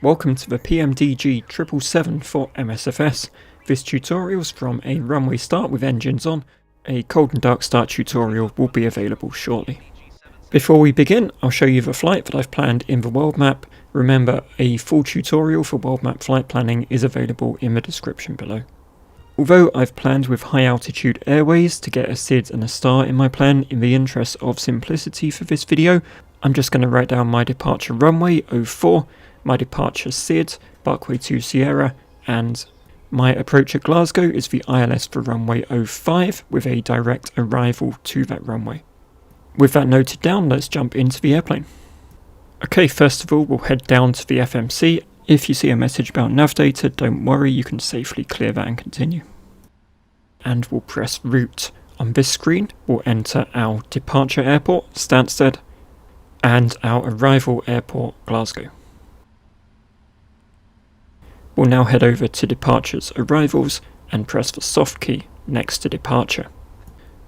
Welcome to the PMDG 777 for MSFS. This tutorial is from a runway start with engines on. A cold and dark start tutorial will be available shortly. Before we begin, I'll show you the flight that I've planned in the world map. Remember, a full tutorial for world map flight planning is available in the description below. Although I've planned with high altitude airways to get a SID and a star in my plan, in the interest of simplicity for this video, I'm just going to write down my departure runway 04, my departure SID, Barkway 2 Sierra, and my approach at Glasgow is the ILS for runway 05 with a direct arrival to that runway. With that noted down, let's jump into the airplane. Okay, first of all, we'll head down to the FMC. If you see a message about nav data, don't worry, you can safely clear that and continue. And we'll press route. On this screen, we'll enter our departure airport, Stansted, and our arrival airport, Glasgow. We'll now head over to Departures Arrivals and press the soft key next to Departure.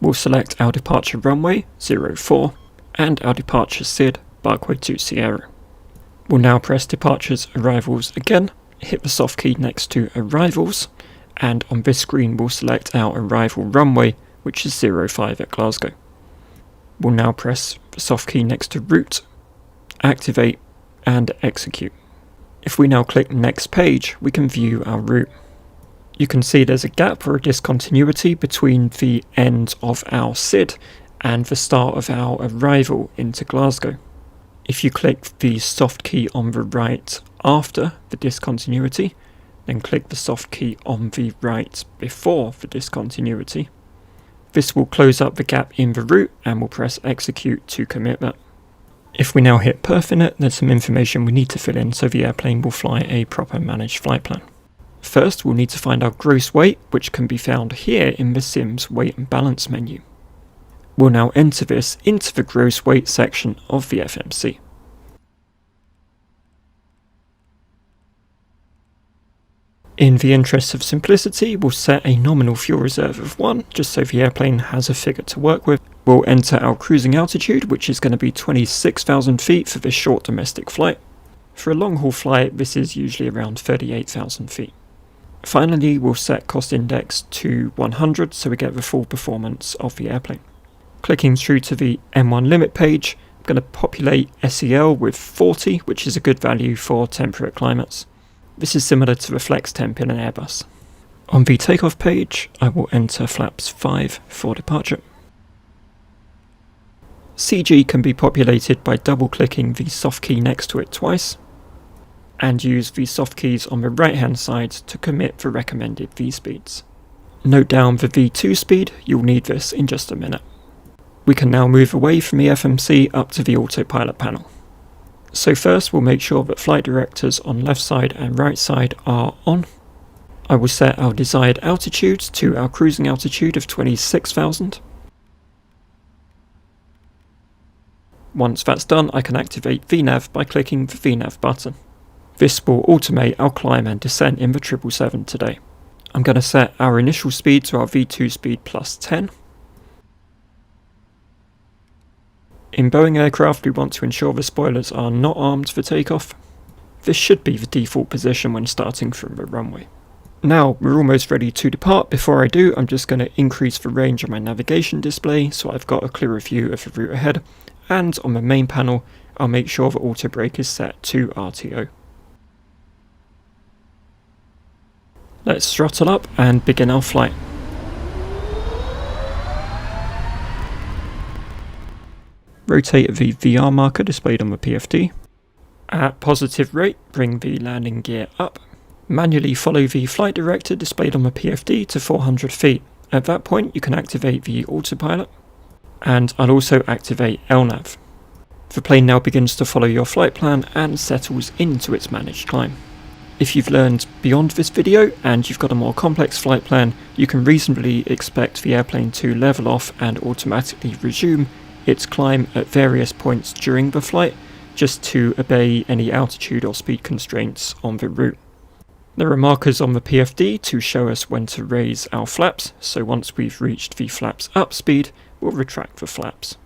We'll select our departure runway 04 and our departure SID Barkway 2 Sierra. We'll now press Departures Arrivals again, hit the soft key next to Arrivals, and on this screen we'll select our arrival runway, which is 05 at Glasgow. We'll now press the soft key next to Route, activate and execute. If we now click next page, we can view our route. You can see there's a gap or a discontinuity between the end of our SID and the start of our arrival into Glasgow. If you click the soft key on the right after the discontinuity, then click the soft key on the right before the discontinuity, this will close up the gap in the route and we'll press execute to commit that. If we now hit Perfinite, there's some information we need to fill in so the airplane will fly a proper managed flight plan. First, we'll need to find our gross weight, which can be found here in the Sim's weight and balance menu. We'll now enter this into the gross weight section of the FMC. In the interest of simplicity, we'll set a nominal fuel reserve of 1, just so the airplane has a figure to work with. We'll enter our cruising altitude, which is going to be 26,000 feet for this short domestic flight. For a long haul flight, this is usually around 38,000 feet. Finally, we'll set cost index to 100 so we get the full performance of the airplane. Clicking through to the M1 limit page, I'm going to populate SEL with 40, which is a good value for temperate climates. This is similar to the flex temp in an Airbus. On the takeoff page, I will enter flaps 5 for departure. CG can be populated by double-clicking the soft key next to it twice, and use the soft keys on the right-hand side to commit the recommended V-speeds. Note down the V2 speed, you'll need this in just a minute. We can now move away from the FMC up to the autopilot panel. So first we'll make sure that flight directors on left side and right side are on. I will set our desired altitude to our cruising altitude of 26,000. Once that's done, I can activate VNAV by clicking the VNAV button. This will automate our climb and descent in the 777 today. I'm going to set our initial speed to our V2 speed plus 10. In Boeing aircraft, we want to ensure the spoilers are not armed for takeoff. This should be the default position when starting from the runway. Now, we're almost ready to depart. Before I do, I'm just going to increase the range of my navigation display so I've got a clearer view of the route ahead. And on the main panel, I'll make sure the auto brake is set to RTO. Let's throttle up and begin our flight. Rotate the VR marker displayed on the PFD. At positive rate, bring the landing gear up. Manually follow the flight director displayed on the PFD to 400 feet. At that point, you can activate the autopilot, and I'll also activate LNAV. The plane now begins to follow your flight plan and settles into its managed climb. If you've learned beyond this video and you've got a more complex flight plan, you can reasonably expect the airplane to level off and automatically resume its climb at various points during the flight, just to obey any altitude or speed constraints on the route. There are markers on the PFD to show us when to raise our flaps, so once we've reached the flaps up speed, we'll retract the flaps.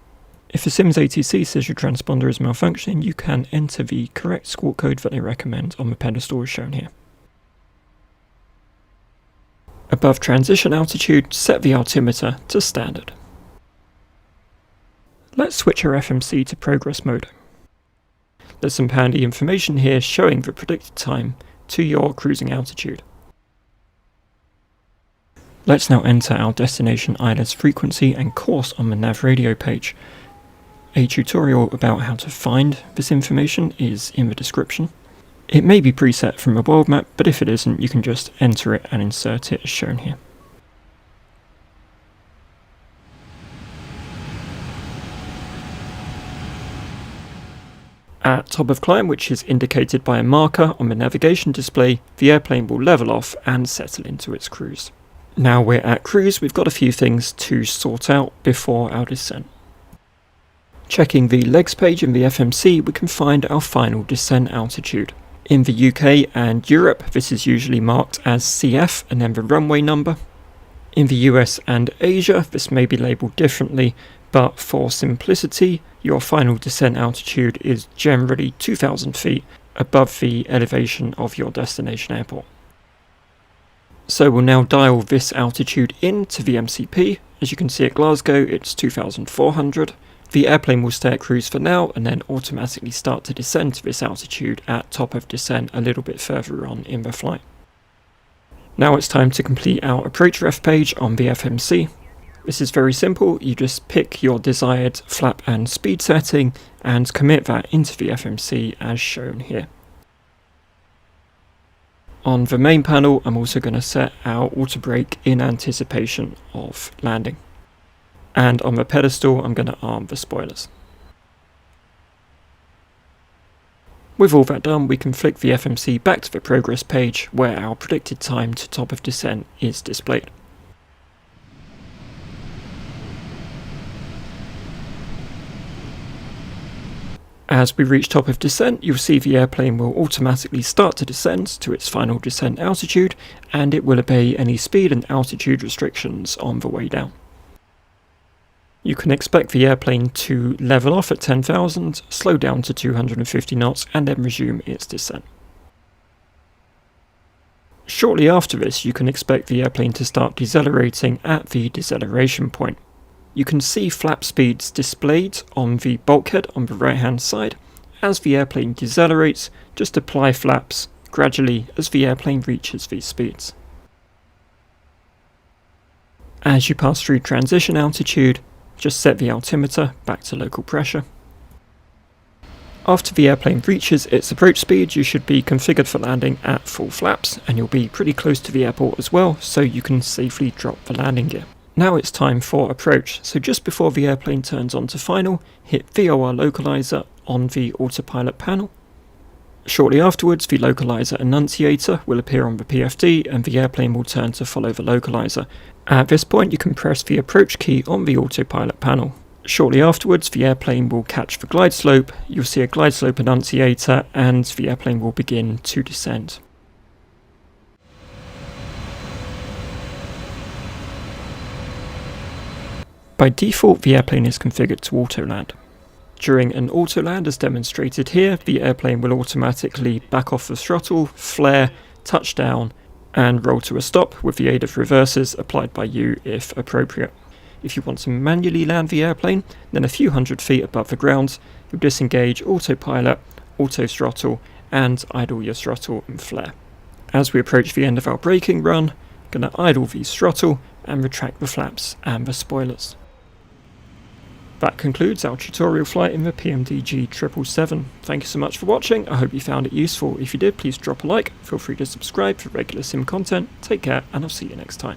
If a Sims ATC says your transponder is malfunctioning, you can enter the correct squawk code that they recommend on the pedestal as shown here. Above transition altitude, set the altimeter to standard. Let's switch our FMC to progress mode. There's some handy information here showing the predicted time to your cruising altitude. Let's now enter our destination ILS frequency and course on the nav radio page. A tutorial about how to find this information is in the description. It may be preset from a world map, but if it isn't, you can just enter it and insert it as shown here. At top of climb, which is indicated by a marker on the navigation display, the airplane will level off and settle into its cruise. Now we're at cruise, we've got a few things to sort out before our descent. Checking the legs page in the FMC, we can find our final descent altitude. In the UK and Europe, this is usually marked as CF and then the runway number. In the US and Asia, this may be labelled differently, but for simplicity, your final descent altitude is generally 2,000 feet above the elevation of your destination airport. So we'll now dial this altitude in to the MCP. As you can see at Glasgow, it's 2,400. The airplane will stay at cruise for now and then automatically start to descend to this altitude at top of descent a little bit further on in the flight. Now it's time to complete our approach ref page on the FMC. This is very simple, you just pick your desired flap and speed setting and commit that into the FMC as shown here. On the main panel, I'm also going to set our auto brake in anticipation of landing. And on the pedestal, I'm going to arm the spoilers. With all that done, we can flick the FMC back to the progress page where our predicted time to top of descent is displayed. As we reach top of descent, you'll see the airplane will automatically start to descend to its final descent altitude, and it will obey any speed and altitude restrictions on the way down. You can expect the airplane to level off at 10,000, slow down to 250 knots, and then resume its descent. Shortly after this, you can expect the airplane to start decelerating at the deceleration point. You can see flap speeds displayed on the bulkhead on the right hand side. As the airplane decelerates, just apply flaps gradually as the airplane reaches these speeds. As you pass through transition altitude, just set the altimeter back to local pressure. After the airplane reaches its approach speed, you should be configured for landing at full flaps, and you'll be pretty close to the airport as well, so you can safely drop the landing gear. Now it's time for approach, so just before the airplane turns on to final, hit VOR localizer on the autopilot panel. Shortly afterwards, the localizer annunciator will appear on the PFD and the airplane will turn to follow the localizer. At this point, you can press the approach key on the autopilot panel. Shortly afterwards, the airplane will catch the glide slope, you'll see a glide slope annunciator, and the airplane will begin to descend. By default, the airplane is configured to auto-land. During an auto-land, as demonstrated here, the airplane will automatically back off the throttle, flare, touch down, and roll to a stop with the aid of reversers applied by you if appropriate. If you want to manually land the airplane, then a few hundred feet above the ground, you'll disengage autopilot, auto throttle, and idle your throttle and flare. As we approach the end of our braking run, I'm going to idle the throttle and retract the flaps and the spoilers. That concludes our tutorial flight in the PMDG 777. Thank you so much for watching, I hope you found it useful. If you did, please drop a like, feel free to subscribe for regular sim content. Take care, and I'll see you next time.